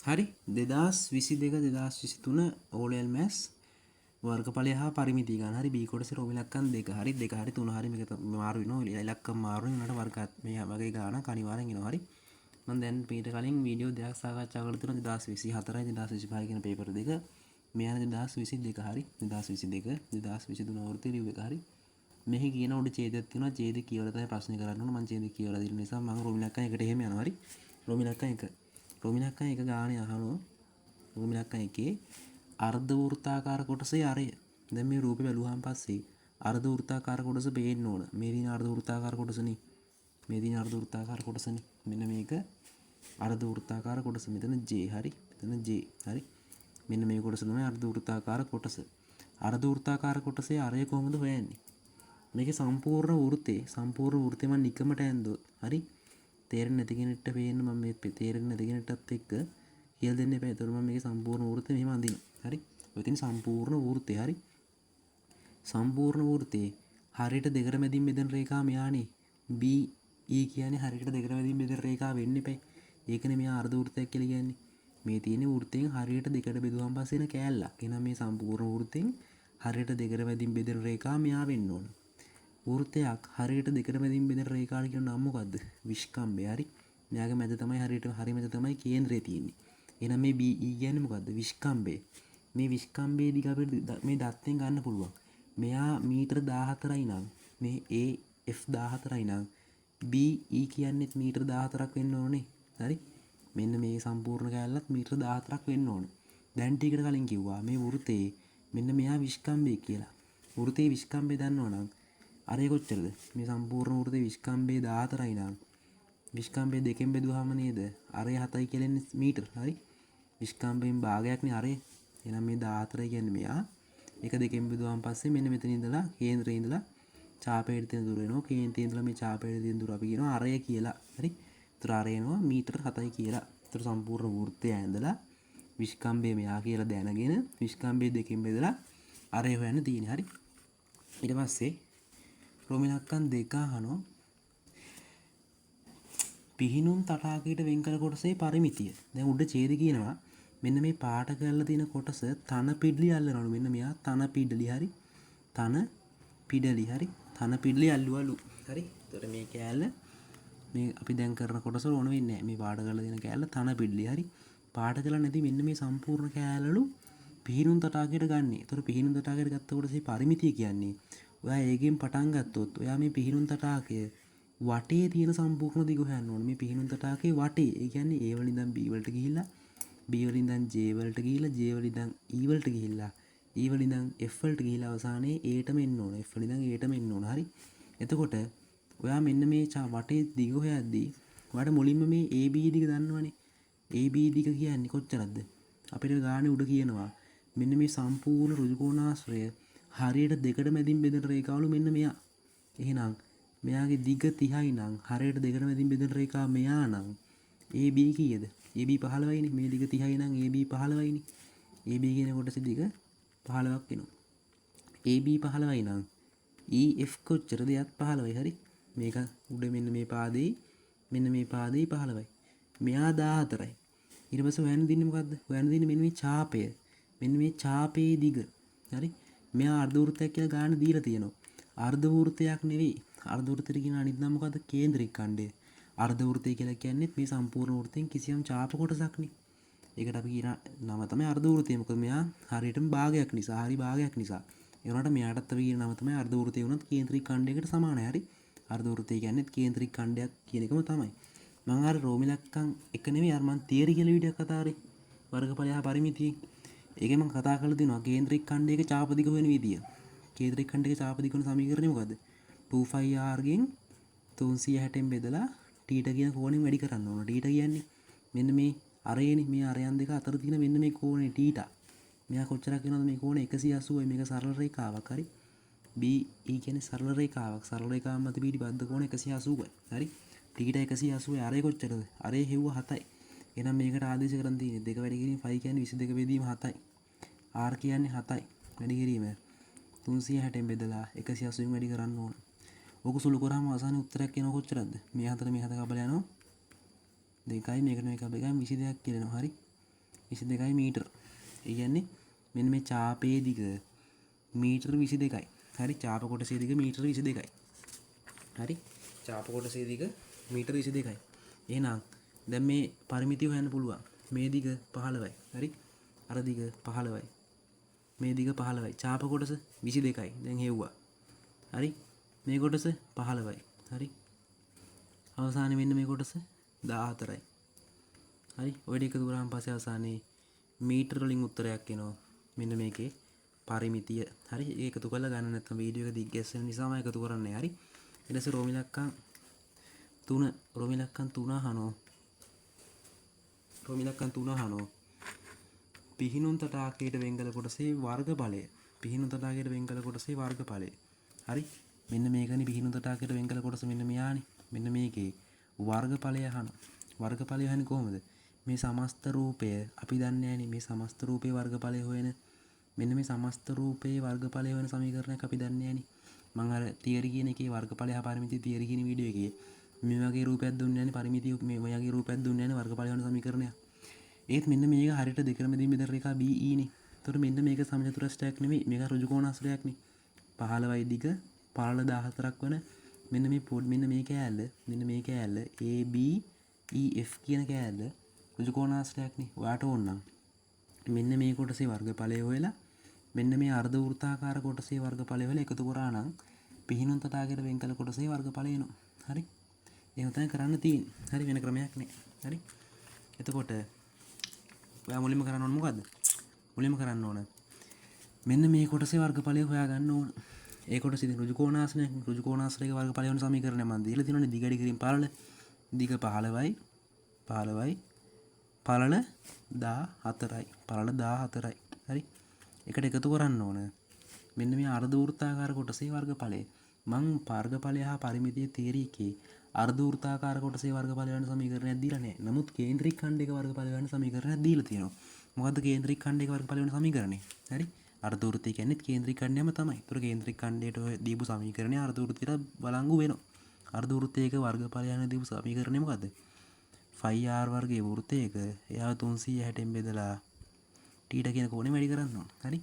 හරි 2022 2023 ඕලෙල් මැස් වර්ගඵලය හා පරිමිතිය ගන්න. හරි B කොටසේ රෝම ඉලක්කම් 2 හරි 2 හරි 3 හරි මේක මාරු වෙනවා. ඉලක්කම් මාරු වෙනාට වර්ගات මේ වගේ ගානක් අනිවාර්යෙන් එනවා. හරි මම දැන් ඊට කලින් වීඩියෝ දෙකක් සාකච්ඡා කරලා තියෙනවා 2024 2025 කියන පේපර් දෙක. මේ යන 2022 හරි 2022 2023 වෘත්ති රිව් එක හරි මෙහි කියන උඩ ඡේදයක් තියෙනවා. ඡේද කියවලා තමයි ප්‍රශ්න කරන්න ඕන. මම ඡේද කියවලා දෙන නිසා මම රෝම ඉලක්කම් එකට එහෙම යනවා. හරි රෝම ඉලක්කම් 1 රෝම ඉලක්කම් 1 ගානේ අහනවා. රෝම ඉලක්කම් 1 අර්ධ වෘත්තාකාර කොටසේ අරය. දැන් මේ රූපේ බැලුවාන් පස්සේ අර්ධ වෘත්තාකාර කොටස පේන්න ඕන. මේ දින අර්ධ වෘත්තාකාර කොටසනේ. මේ දින අර්ධ වෘත්තාකාර කොටසනේ. මෙන්න මේක අර්ධ වෘත්තාකාර කොටස. මෙතන J හරි. මෙතන J හරි. මෙන්න මේ කොටස තමයි අර්ධ වෘත්තාකාර කොටස. අර්ධ වෘත්තාකාර කොටසේ අරය කොහොමද හොයන්නේ? මේකේ සම්පූර්ණ වෘත්තේ මම නිකමට ඇන්දොත් හරි තේරෙන්නේ නැති කෙනෙක්ට පේන්න මම මේ තේරෙන්නේ නැති කෙනෙක්ටත් එක්ක කියලා දෙන්න එපා. ඒතර මම මේකේ සම්පූර්ණ වෘත්තේ මෙහෙම අඳිනවා. හරි. ඔය තියෙන සම්පූර්ණ වෘත්තේ හරි. සම්පූර්ණ වෘත්තේ හරියට දෙකට මැදින් බෙදෙන රේඛාව මෙයානේ. B E කියන්නේ හරියට දෙකට මැදින් බෙදෙන රේඛාව වෙන්න එපා. ඒකනේ මෙයා අර්ධ වෘත්තයක් කියලා කියන්නේ. මේ තියෙන වෘත්තයෙන් හරියට දෙකට බෙදුවාන් පස්සේ එන කෑල්ලක්. එහෙනම් මේ සම්පූර්ණ වෘත්තෙන් හරියට දෙකට මැදින් බෙදෙන රේඛාව මෙයා වෙන්න ඕන. වෘත්තයක් හරියට දෙකට මැදින් බෙදෙන රේඛාවට කියන නම මොකද්ද? විස්කම්භය. හරි. මෙයාගේ මැද තමයි හරි මැද තමයි කේන්ද්‍රය තියෙන්නේ. එහෙනම් මේ BE කියන්නේ මොකද්ද? විස්කම්භය. මේ විස්කම්භයේ දිග අපිට මේ දත්තෙන් ගන්න පුළුවන්. මෙයා මීටර 14යි නම් මේ AF 14යි නම් BE කියන්නේත් මීටර 14ක් වෙන්න ඕනේ. හරි. මෙන්න මේ සම්පූර්ණ කැලලත් මීටර 14ක් වෙන්න ඕනේ. දැන් ටිකට කලින් කිව්වා මේ වෘත්තේ මෙන්න මෙයා විස්කම්භය කියලා. වෘත්තේ විස්කම්භය දන්නවනම් අරය කොච්චරද? මේ සම්පූර්ණ වෘත්තේ විස්කම්භය 14යි නම් විස්කම්භය දෙකෙන් බෙදුවාම නේද? අරය 7යි කියන්නේ මීටර. හරි. විස්කම්භයෙන් භාගයක්නේ අරය. එහෙනම් මේ 14 කියන්නේ මෙයා. එක දෙකෙන් බෙදුවාන් පස්සේ මෙන්න මෙතන ඉඳලා කේන්ද්‍රයේ ඉඳලා ඡාපයට තියෙන දුර වෙනවා. කේන්ද්‍රයේ ඉඳලා මේ ඡාපයට තියෙන දුර අපි කියනවා අරය කියලා. හරි. ඒතර අරය එනවා මීටර 7යි කියලා. ඒතර සම්පූර්ණ වෘත්තය ඇඳලා විස්කම්භය මෙයා කියලා දැනගෙන විස්කම්භය දෙකෙන් බෙදලා අරය හොයන්න තියෙන්නේ. හරි. ඊට පස්සේ රෝම ඉලක්කම් 2 අහනවා පිහිනුම් තටාකයට වෙන් කළ කොටසේ පරිමිතිය. දැන් උඩ ඡේද කියනවා මෙන්න මේ පාට කරලා තියෙන කොටස තන පිඩලි අල්ලනවලු. මෙන්න මෙයා තන පිඩලි. හරි. තන පිඩලි. හරි. තන පිඩලි අල්ලුවලු. හරි. එතකොට මේ කෑල්ල මේ අපි දැන් කරන කොටස ඕන වෙන්නේ නැහැ. මේ පාට කරලා තියෙන කෑල්ල තන පිඩලි. හරි. පාට කරලා නැති මෙන්න මේ සම්පූර්ණ කෑල්ලලු පිහිනුම් තටාකයට ගන්න. එතකොට පිහිනුම් තටාකයට ගත්ත කොටසේ පරිමිතිය කියන්නේ ඔයා ඒකෙන් පටන් ගත්තොත් ඔයා මේ පිහිනුම් තටාකය වටේ තියෙන සම්පූර්ණ දිග හොයන්න ඕනේ. මේ පිහිනුම් තටාකයේ වටේ. ඒ කියන්නේ A වලින් ඉඳන් B වලට ගිහිල්ලා B වලින් ඉඳන් J වලට ගිහිල්ලා J වලින් ඉඳන් E වලට ගිහිල්ලා E වලින් ඉඳන් F වලට ගිහිල්ලා අවසානයේ A ටම එන්න ඕන. F වලින් ඉඳන් A ටම එන්න ඕන. හරි. එතකොට ඔයා මෙන්න මේ වටේ දිග හොයද්දී ඔයාට මුලින්ම මේ AB දිග දන්නවනේ. AB දිග කියන්නේ කොච්චරද? අපිට ගානේ උඩ කියනවා මෙන්න මේ සම්පූර්ණ ඍජුකෝණාශ්‍රය හරියට දෙකට මැදින් බෙදෙන රේඛාවලු මෙන්න මෙයා. එහෙනම් මෙයාගේ දිග 30යි නම් හරියට දෙකට මැදින් බෙදෙන රේඛාව මෙයා නම් AB කීයද? AB 15යිනේ. මේ දිග 30යි නම් AB 15යිනේ. AB කියන කොටසේ දිග 15ක් වෙනවා. AB 15යි නම් EF කොච්චරද? යත් 15යි. හරි. මේක උඩ මෙන්න මේ පාදේ මෙන්න මේ පාදේ 15යි. මෙයා 14යි. ඊට පස්සේ හොයන්න දින්නේ මොකද්ද? හොයන්න දින්නේ මෙන්න මේ ඡාපය. මෙන්න මේ ඡාපයේ දිග. හරි. මෙයා අර්ධ වෘත්තයක් කියලා ගන්න දීලා තියෙනවා. අර්ධ වෘත්තයක් නෙවෙයි. අර්ධ වෘත්තෙට කියන අනිත් නම මොකද්ද? කේන්ද්‍රික ඛණ්ඩය. අර්ධ වෘත්තය කියලා කියන්නේ මේ සම්පූර්ණ වෘත්තයෙන් කිසියම් ඡාප කොටසක් නේ. ඒකට අපි කියන නම තමයි අර්ධ වෘත්තය. මොකද මෙයා හරියටම භාගයක් නිසා, හරි භාගයක් නිසා. ඒ වුණාට මෙයාටත් අපි කියන නම තමයි අර්ධ වෘත්තය වුණත් කේන්ද්‍රික ඛණ්ඩයකට සමානයි. හරි. අර්ධ වෘත්තය කියන්නේ කේන්ද්‍රික ඛණ්ඩයක් කියන එකම තමයි. මම අර රෝම ඉලක්කම් එක නෙවෙයි අර මම තියරි කියලා වීඩියෝයක් කතා කරේ. වර්ගඵලය හා පරිමිතිය. ඒකේ මම කතා කරලා තියෙනවා කේන්ද්‍රික ඛණ්ඩයක ඡාප දිග වෙන විදිය. කේන්ද්‍රික ඛණ්ඩයක ඡාප දිග වෙන සමීකරණය මොකද්ද? 2πr ගෙන් 360න් බෙදලා ටීට කියන කෝණයෙන් වැඩි කරන්න ඕන. ටීට කියන්නේ මෙන්න මේ අරයනේ මේ අරයන් දෙක අතර තියෙන මෙන්න මේ කෝණේ ටීට. මෙයා කොච්චරක් වෙනවද මේ කෝණය 180යි. මේක සරල රේඛාවක්. හරි. BE කියන්නේ සරල රේඛාවක්. සරල රේඛාව මත පිටි බද්ධ කෝණ 180යි. හරි. ටීට 180යි. අරය කොච්චරද? අරය හෙව්ව 7යි. එහෙනම් මේකට ආදේශ කරන් තියෙන්නේ 2 වැඩි කිරීම 5 කියන්නේ 22 බෙදීම 7යි. R කියන්නේ 7යි. වැඩි කිරීම 360න් බෙදලා 180න් වැඩි කරන්න ඕන. ඕක සුළු කරාම අවසානයේ උත්තරයක් එනවා කොච්චරද? මේ හතර කපලා යනවා 2යි මේකට මේක අපේ ගාම 22ක් කියනවා. හරි. 22යි මීටර. ඒ කියන්නේ මෙන්න මේ චාපයේ දිග මීටර 22යි. හරි චාප කොටසේ දිග මීටර 22යි. හරි චාප කොටසේ දිග මීටර 22යි. එහෙනම් දැන් මේ පරිමිතිය හොයන්න පුළුවන්. මේ දිග 15යි. හරි අර දිග 15යි. මේ දිග 15යි. චාප කොටස 22යි. දැන් හෙව්වා. හරි මේ කොටස 15යි. හරි අවසානයේ මෙන්න මේ කොටස 14යි. හරි ඔය ටික එකතු කරාම පස්සේ අවසානයේ මීටර වලින් උත්තරයක් එනවා. මෙන්න මේකේ පරිමිතිය. හරි ඒක එකතු කරලා ගන්න නැත්නම් වීඩියෝ එක දිග්ගැස්සෙන නිසාම එකතු කරන්නේ. හරි ඊට පස්සේ රෝම ඉලක්කම් 3 අහනවා. රෝම ඉලක්කම් 3 අහනවා. පිහිනුම් තටාකයට වෙන්කල කොටසේ වර්ගඵලය. පිහිනුම් තටාකයට වෙන්කල කොටසේ වර්ගඵලය. හරි මෙන්න මේකනේ පිහිනුම් තටාකයට වෙන්කල කොටස මෙන්න මෙයානේ. මෙන්න මේකේ වර්ගඵලය අහනවා. වර්ගඵලය අහන්නේ කොහොමද? මේ සමස්ත රූපය අපි දන්නේ නැහැනේ මේ සමස්ත රූපේ වර්ගඵලය හොයන මෙන්න මේ සමස්ත රූපේ වර්ගඵලය හොයන සමීකරණයක් අපි දන්නේ නැහැනේ. මම අර තියරි කියන එකේ වර්ගඵලය හා පරිමිතිය තියරි කියන වීඩියෝ එකේ මේ වගේ රූපයක් දුන්නේ නැහැනේ පරිමිතිය මේ වගේ රූපයක් දුන්නේ නැහැනේ වර්ගඵලය හොයන සමීකරණයක්. ඒත් මෙන්න මේක හරියට දෙකම දෙමින් බෙදන රේඛා BE නේ. එතකොට මෙන්න මේක සමචතුරස්‍රයක් නෙමෙයි මේක ඍජු කෝණාශ්‍රයක් නේ. 15යි දිග පළල 14ක් වන මෙන්න මේ කෑල්ල මෙන්න මේ කෑල්ල ABEF කියන කෑල්ල ඍජු කෝණාශ්‍රයක් නේ. ඔයාට ඕන නම් මෙන්න මේ කොටසේ වර්ගඵලය හොයලා මෙන්න මේ අර්ධ වෘත්තාකාර කොටසේ වර්ගඵලය හොයලා එකතු කරා නම් පිහිනුම් තටාකයට වෙන් කළ කොටසේ වර්ගඵලය එනවා. හරි එහෙම තමයි කරන්න තියෙන්නේ. හරි වෙන ක්‍රමයක් නෑ. හරි එතකොට ඔයා මුලින්ම කරන්න ඕන මොකද්ද? මුලින්ම කරන්න ඕන මෙන්න මේ කොටසේ වර්ගඵලය හොයාගන්න ඕන. ඒ කොටස ඉතින් ඍජු කෝණාශ්‍රයක වර්ගඵලය වෙන සමීකරණය මම දීලා තියෙනවානේ දිග අඩි කිරීම පළල දිග 15යි පළල 14යි. හරි එකට එකතු කරන්න ඕන මෙන්න මේ අර්ධ වෘත්තාකාර කොටසේ වර්ගඵලය. මං වර්ගඵලය හා පරිමිතිය තීරී එකේ අර්ධ වෘත්තාකාර කොටසේ වර්ගඵලය වෙන සමීකරණයක් දීලා නැහැ. නමුත් කේන්ද්‍රික ඛණ්ඩයක වර්ගඵලය වෙන සමීකරණයක් දීලා තියෙනවා. මොකද්ද කේන්ද්‍රික ඛණ්ඩයක වර්ගඵලය වෙන සමීකරණය? හරි අර්ධ වෘත්තය කියන්නේ කේන්ද්‍රික ඛණ්ඩයම තමයි. ඒතර කේන්ද්‍රික ඛණ්ඩයට ඔය දීපු සමීකරණය අර්ධ වෘත්තයට බලංගු වෙනවා. අර්ධ වෘත්තයක වර්ගඵලය යන දීපු සමීකරණය මොකද්ද? 5r වර්ගයේ වෘත්තයක එයාව 360න් බෙදලා t කියන කෝණය වැඩි කරන්න ඕන. හරි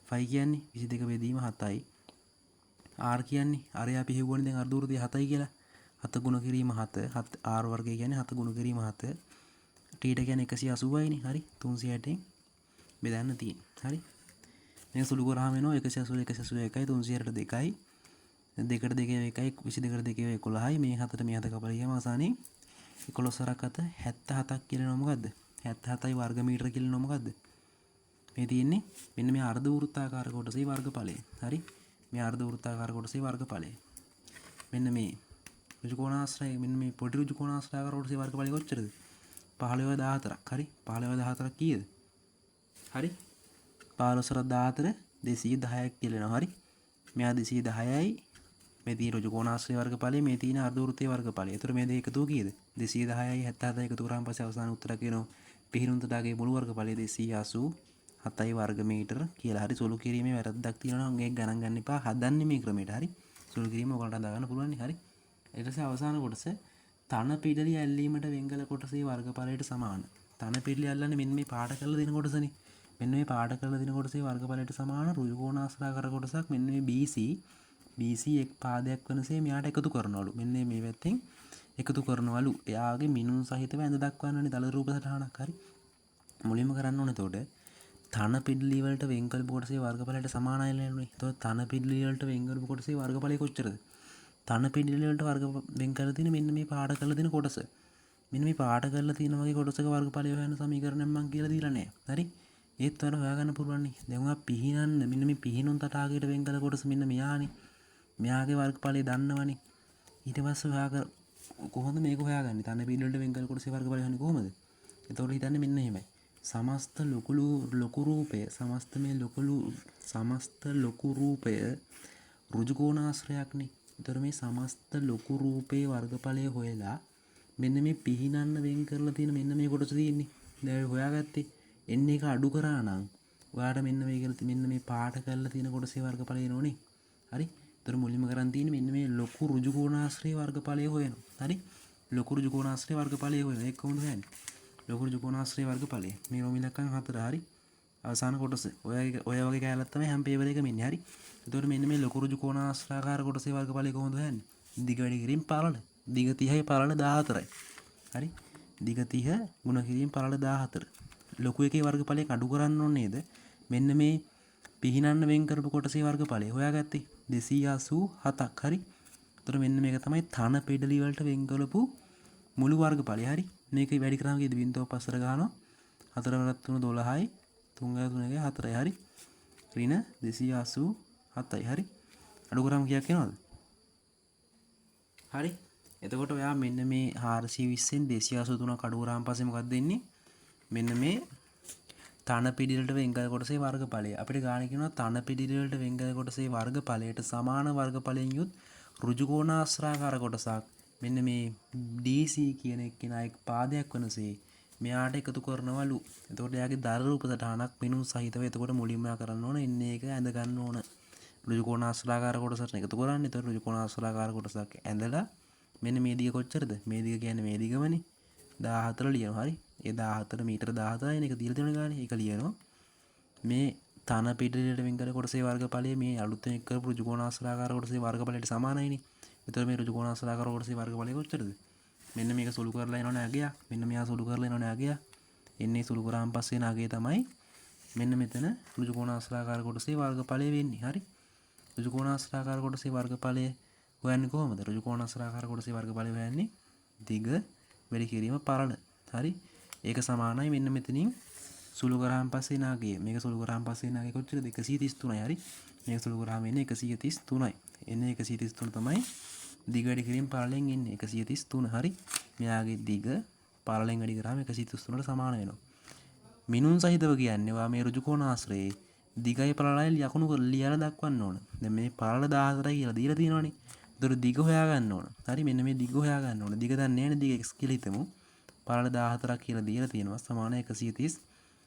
5 කියන්නේ 22 බෙදීම 7යි. r කියන්නේ අරයා පිහිවුවනේ දැන් අර්ධ වෘත්තය 7යි කියලා. 7 ගුණ කිරීම 7 r වර්ගය කියන්නේ 7 ගුණ කිරීම 7 t කියන්නේ 180යි නේ. හරි 360න් බෙදන්න තියෙන්නේ. හරි මේක සුළු කරාම එනවා 181යි 360ට 2යි 2ට 2 1යි 22ට 2 11යි මේ 7ට මේ 7 කපලා ගියාම අවසානයේ 11 7 77ක් කියලා නෝ මොකද්ද 77යි වර්ග මීටර කියලා නෝ මොකද්ද මේ තියෙන්නේ මෙන්න මේ අර්ධ වෘත්තාකාර කොටසේ වර්ගඵලය. හරි මේ අර්ධ වෘත්තාකාර කොටසේ වර්ගඵලය මෙන්න මේ ඍජු කෝණාශ්‍රය මෙන්න මේ පොඩි ඍජු කෝණාශ්‍රාකාර කොටසේ වර්ගඵලය කොච්චරද 15/14ක්. හරි 15/14ක් කීයද? හරි 15/14 210ක් කියලා එනවා. හරි මෙයා 210යි මේ තියෙන ඍජු කෝණාශ්‍රය වර්ගඵලය මේ තියෙන අර්ධ වෘත්තයේ වර්ගඵලය. ඒතර මේ දෙක එකතු කීයද? 210යි 77යි එකතු කරාම පස්සේ අවසාන උත්තරයක් එනවා. පිහිනුම් තටාකයේ මුළු වර්ගඵලය 287යි වර්ග මීටර කියලා. හරි සුළු කිරීමේ වැරද්දක් තියෙනවා නම් ඒක ගණන් ගන්න එපා. හදන්නේ මේ ක්‍රමයට. හරි සුළු කිරීම ඔයගලට හදා ගන්න පුළුවන් නේ. හරි ඊට පස්සේ අවසාන කොටස තන පිඩලි ඇල්ලීමට වෙන්කල කොටසේ වර්ගඵලයට සමාන. තන පිඩලි ඇල්ලන්නේ මෙන්න මේ පාට කරලා දෙන කොටසනේ. මෙන්න මේ පාට කරලා දෙන කොටසේ වර්ගඵලයට සමාන ඍජු කෝණාශ්‍රාකාර කොටසක් මෙන්න මේ BC එක් පාදයක් වෙනසේ මෙයාට එකතු කරනවලු. මෙන්න මේ පැත්තෙන් එකතු කරනවලු. එයාගේ මිනුම් සහිතව ඇඳ දක්වන්නනේ දල රූප සටහනක්. හරි මුලින්ම කරන්න ඕනේ එතකොට තන පිඩලි වලට වෙන් කරපු කොටසේ වර්ගඵලයට සමානයි නේද? එතකොට තන පිඩලි වලට වෙන් කරපු කොටසේ වර්ගඵලය කොච්චරද? තන පිඩලි වලට වර්ග වෙන් කරලා තියෙන මෙන්න මේ පාට කරලා තියෙන කොටස. මෙන්න මේ පාට කරලා තියෙන වගේ කොටසක වර්ගඵලය හොයන සමීකරණයක් මම කියලා දීලා නැහැ. හරි ඒත් ඔයාලා හොයාගන්න පුළුවන් නේ. දැන් ඔයා පිහිනන්න මෙන්න මේ පිහිනුම් තටාකයට වෙන් කළ කොටස මෙන්න මෙයානේ. මෙයාගේ වර්ගඵලය දන්නවනේ. ඊට පස්සේ ඔයා කොහොමද මේක හොයාගන්නේ? තන පිඩලි වලට වෙන් කළ කොටසේ වර්ගඵලය හොයන්නේ කොහොමද? එතකොට හිතන්නේ මෙන්න එහෙමයි. සමස්ත ලොකු රූපය සමස්ත ලොකු රූපය ඍජු කෝණාශ්‍රයක්නේ. ඒතර මේ සමස්ත ලොකු රූපේ වර්ගඵලය හොයලා මෙන්න මේ පිහිනන්න වෙන් කරලා තියෙන මෙන්න මේ කොටස තියෙන්නේ. දැන් හොයාගත්තේ n එක අඩු කරා නම් ඔයාලට මෙන්න මේ පාට කරලා තියෙන කොටසේ වර්ගඵලය එනෝනේ. හරි. ඒතර මුලින්ම කරන් තියෙන්නේ මෙන්න මේ ලොකු ඍජු කෝණාශ්‍රය වර්ගඵලය හොයනවා. හරි. ලොකු ඍජු කෝණාශ්‍රය වර්ගඵලය හොයනවා. ඒක කොහොමද හොයන්නේ? ලොකු ඍජු කෝණාශ්‍රයේ වර්ගඵලය. මේ රෝම ඉලක්කම් 4 හරි. අවසාන කොටස. ඔය වගේ කැලක් තමයි හැම පේපර් එකෙම ඉන්නේ. හරි. එතකොට මෙන්න මේ ලොකු ඍජු කෝණාශ්‍රාකාර කොටසේ වර්ගඵලය කොහොමද හොයන්නේ? දිග වැඩි කිරීම පළල. දිග 30යි පළල 14යි. හරි. දිග 30 ගුණ කිරීම පළල 14. ලොකු එකේ වර්ගඵලය අඩු කරන්න ඕනේ නේද? මෙන්න මේ පිහිනන්න වෙන් කරපු කොටසේ වර්ගඵලය හොයාගත්තේ 287ක්. හරි. එතකොට මෙන්න මේක තමයි තන පෙඩලි වලට වෙන් කරපු මුළු වර්ගඵලය. හරි. මේක වැඩි කරාම කීයද? බිංදුව පස්සට ගන්නවා. 4 වරක් 3 12යි. 3 3 4යි. හරි. ඍණ 287යි. හරි. අඩු කරාම කීයක් එනවද? හරි. එතකොට ඔයා මෙන්න මේ 420න් 283ක් අඩු කරාම පස්සේ මොකක්ද දෙන්නේ? මෙන්න මේ තන පිළිලට වෙන් කළ කොටසේ වර්ගඵලය. අපිට ගාන කියනවා තන පිළිලට වෙන් කළ කොටසේ වර්ගඵලයට සමාන වර්ගඵලයෙන් යුත් ඍජු කෝණාශ්‍රාකාර කොටසක් මෙන්න මේ DC කියන එක්කෙනා එක් පාදයක් වනසේ මෙයාට එකතු කරනවලු. එතකොට එයාගේ දර රූප සටහනක් මිනුම් සහිතව එතකොට මුලින්ම කරන්න ඕන එන්නේ එක ඇඳ ගන්න ඕන. ඍජු කෝණාශ්‍රාකාර කොටසට එකතු කරන්නේ. එතකොට ඍජු කෝණාශ්‍රාකාර කොටසක් ඇඳලා මෙන්න මේ දිග කොච්චරද? මේ දිග කියන්නේ මේ දිගමනේ. 14 ලියනවා. හරි. ඒ 14 මීටර 14යි එක දීලා තියෙන ගානේ. ඒක ලියනවා. මේ තන පිටරයට වෙන් කළ කොටසේ වර්ගඵලය මේ අලුතෙන් එක් කරපු ඍජු කෝණාශ්‍රාකාර කොටසේ වර්ගඵලයට සමානයිනේ. එතකොට මේ ඍජු කෝණාශ්‍රාකාර කොටසේ වර්ගඵලය කොච්චරද? මෙන්න මේක සුළු කරලා එනවනේ අගය. මෙන්න මෙයා සුළු කරලා එනවනේ අගය. එන්නේ සුළු කරාන් පස්සේ එන අගය තමයි මෙන්න මෙතන ඍජු කෝණාශ්‍රාකාර කොටසේ වර්ගඵලය වෙන්නේ. හරි. ඍජු කෝණාශ්‍රාකාර කොටසේ වර්ගඵලය හොයන්නේ කොහොමද? ඍජු කෝණාශ්‍රාකාර කොටසේ වර්ගඵලය හොයන්නේ දිග වැඩි කිරීම පරණ. හරි. ඒක සමානයි මෙන්න මෙතනින් සුළු කරාන් පස්සේ එන අගය. මේක සුළු කරාන් පස්සේ එන අගය කොච්චරද? 133යි. හරි. මේක සුළු කරාම එන්නේ 133යි. එන්නේ 133 තමයි දිග වැඩි කිරීම පළලෙන් එන්නේ 133. හරි. මෙයාගේ දිග පළලෙන් වැඩි කරාම 133ට සමාන වෙනවා. මිනුම් සහිතව කියන්නේ ඔයා මේ ඍජු කෝණාශ්‍රයේ දිගයි පළලයි ලකුණු කරලා ලියලා දක්වන්න ඕන. දැන් මේ පළල 14යි කියලා දීලා තියෙනවනේ. ඒතර දිග හොයා ගන්න ඕන. හරි. මෙන්න මේ දිග හොයා ගන්න ඕන. දිග දන්නේ නැහැ නේ. දිග x කියලා හිතමු. පළල 14ක් කියලා දීලා තියෙනවා. සමාන 133යි.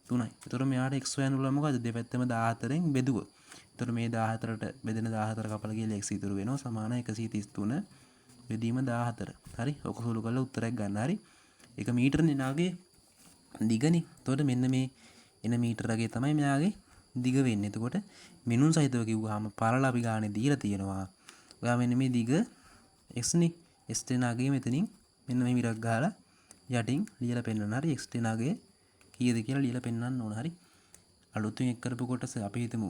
ඒතර මෙයාට x හොයන්න පුළුවන් මොකද්ද? දෙපැත්තම 14න් බෙදුවොත්. එතකොට මේ 14ට බෙදෙන 14 කපලා ගිහලා x ඉතුරු වෙනවා සමාන 133 බෙදීම 14. හරි. ඔක සුළු කරලා උත්තරයක් ගන්න. හරි. ඒක මීටරනේ නාගේ දිගනේ. එතකොට මෙන්න මේ එන මීටරගේ තමයි මෙයාගේ දිග වෙන්නේ. එතකොට මිනුම් සහිතව කිව්වහම පළල අපි ගානේ දීලා තියෙනවා. ඔයා මෙන්න මේ දිග x නේ. x නාගේ මෙතනින් මෙන්න මේ මිරක් ගහලා යටින් ලියලා පෙන්නන්න. හරි. x නාගේ කීයද කියලා ලියලා පෙන්නන්න ඕන. හරි. අලුතෙන් එක් කරපු කොටස අපි හිතමු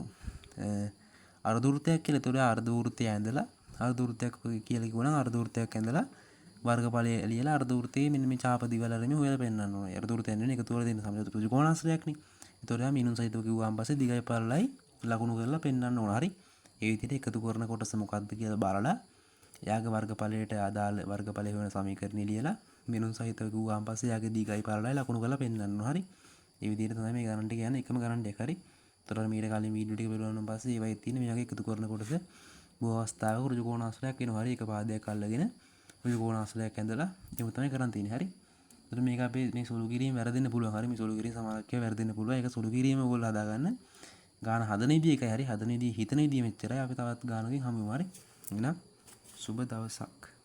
අර්ධ වෘත්තයක් කියලා. ඒතකොට අර්ධ වෘත්තය ඇඳලා අර්ධ වෘත්තයක් කියලා කිව්වනම් අර්ධ වෘත්තයක් ඇඳලා වර්ගඵලය ලියලා අර්ධ වෘත්තයේ මෙන්න මේ ඡාප දිවල අරගෙන හොයලා පෙන්නන්න ඕනේ. අර්ධ වෘත්තය ඇඳගෙන එකතු කරලා දෙන්න සමහර ඍජු කෝණාශ්‍රයක්නේ. ඒතකොට යා මිනුම් සහිතව කිව්වාන් පස්සේ දිගයි පළලයි ලකුණු කරලා පෙන්නන්න ඕන. හරි. ඒ විදිහට එකතු කරන කොටස මොකක්ද කියලා බලලා යාගේ වර්ගඵලයට අදාළ වර්ගඵලය වෙන සමීකරණය ලියලා මිනුම් සහිතව කිව්වාන් පස්සේ යාගේ දිගයි පළලයි ලකුණු කරලා පෙන්නන්න ඕන. හරි. ඒ විදිහට තමයි මේ ගණන් ටික යන්නේ. එකම ගණන් ටික. හරි. තොර මීට කලින් වීඩියෝ ටික බලවන්න පස්සේ ඒවයි තියෙන මෙයාගේ එකතු කරන කොටස බොහෝ අවස්ථාවක ඍජු කෝණාශ්‍රයක් වෙනවා. හරි. එක පාදයක් අල්ලගෙන ඍජු කෝණාශ්‍රයක් ඇඳලා එහෙම තමයි කරන් තියෙන්නේ. හරි. එතකොට මේක අපේ මේ සුළු කිරීම වැරදෙන්න පුළුවන්. හරි. මේ සුළු කිරීම සමානකය වැරදෙන්න පුළුවන්. ඒක සුළු කිරීම ඕගොල්ලෝ හදාගන්න. ගාන හදන විදිය එකයි. හරි. හදන විදිය හිතන විදිය මෙච්චරයි. අපි තවත් ගානකින් හමු වෙමු. හරි. එහෙනම් සුබ දවසක්.